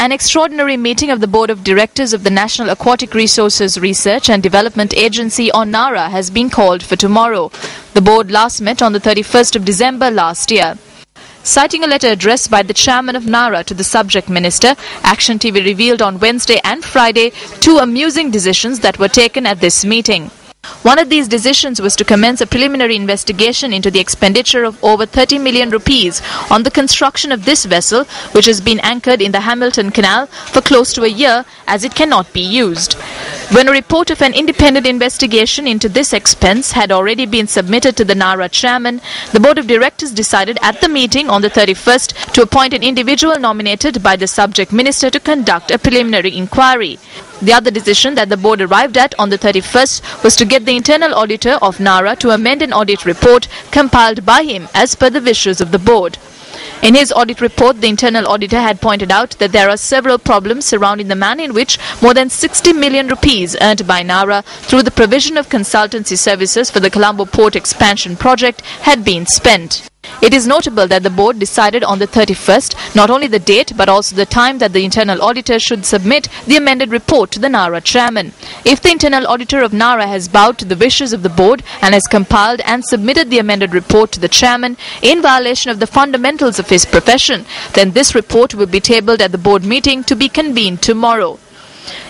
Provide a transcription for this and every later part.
An extraordinary meeting of the Board of Directors of the National Aquatic Resources Research and Development Agency on Nara has been called for tomorrow. The board last met on the 31st of December last year. Citing a letter addressed by the chairman of Nara to the subject minister, Action TV revealed on Wednesday and Friday two amusing decisions that were taken at this meeting. One of these decisions was to commence a preliminary investigation into the expenditure of over 30 million rupees on the construction of this vessel, which has been anchored in the Hamilton Canal for close to a year as it cannot be used. When a report of an independent investigation into this expense had already been submitted to the Nara chairman, the Board of Directors decided at the meeting on the 31st to appoint an individual nominated by the subject minister to conduct a preliminary inquiry. The other decision that the board arrived at on the 31st was to get the internal auditor of Nara to amend an audit report compiled by him as per the wishes of the board. In his audit report, the internal auditor had pointed out that there are several problems surrounding the manner in which more than 60 million rupees earned by Nara through the provision of consultancy services for the Colombo Port expansion project had been spent. It is notable that the board decided on the 31st not only the date but also the time that the internal auditor should submit the amended report to the Nara chairman. If the internal auditor of Nara has bowed to the wishes of the board and has compiled and submitted the amended report to the chairman in violation of the fundamentals of his profession, then this report will be tabled at the board meeting to be convened tomorrow.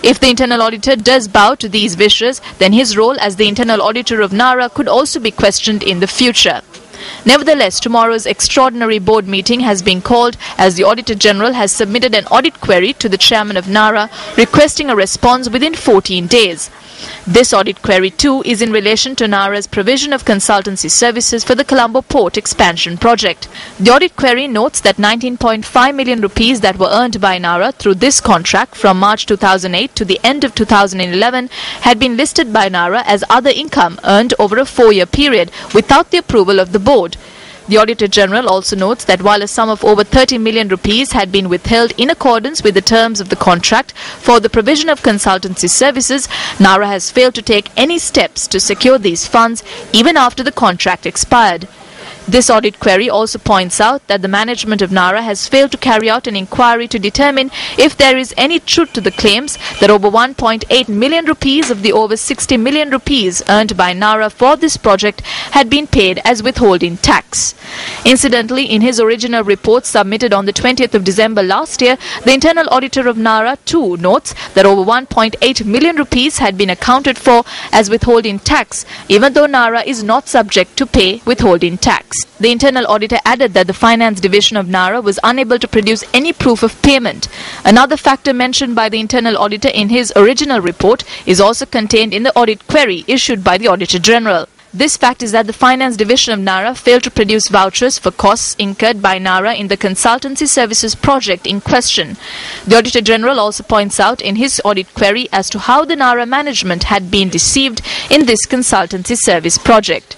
If the internal auditor does bow to these wishes, then his role as the internal auditor of Nara could also be questioned in the future. Nevertheless, tomorrow's extraordinary board meeting has been called as the Auditor General has submitted an audit query to the chairman of Nara requesting a response within 14 days. This audit query too is in relation to Nara's provision of consultancy services for the Colombo Port expansion project. The audit query notes that 19.5 million rupees that were earned by Nara through this contract from March 2008 to the end of 2011 had been listed by Nara as other income earned over a 4-year period without the approval of the board. The Auditor General also notes that while a sum of over 30 million rupees had been withheld in accordance with the terms of the contract for the provision of consultancy services, Nara has failed to take any steps to secure these funds even after the contract expired. This audit query also points out that the management of Nara has failed to carry out an inquiry to determine if there is any truth to the claims that over 1.8 million rupees of the over 60 million rupees earned by Nara for this project had been paid as withholding tax. Incidentally, in his original report submitted on the 20th of December last year, the internal auditor of Nara too notes that over 1.8 million rupees had been accounted for as withholding tax, even though Nara is not subject to pay withholding tax. The internal auditor added that the finance division of Nara was unable to produce any proof of payment. Another factor mentioned by the internal auditor in his original report is also contained in the audit query issued by the Auditor General. This fact is that the finance division of Nara failed to produce vouchers for costs incurred by Nara in the consultancy services project in question. The Auditor General also points out in his audit query as to how the Nara management had been deceived in this consultancy service project.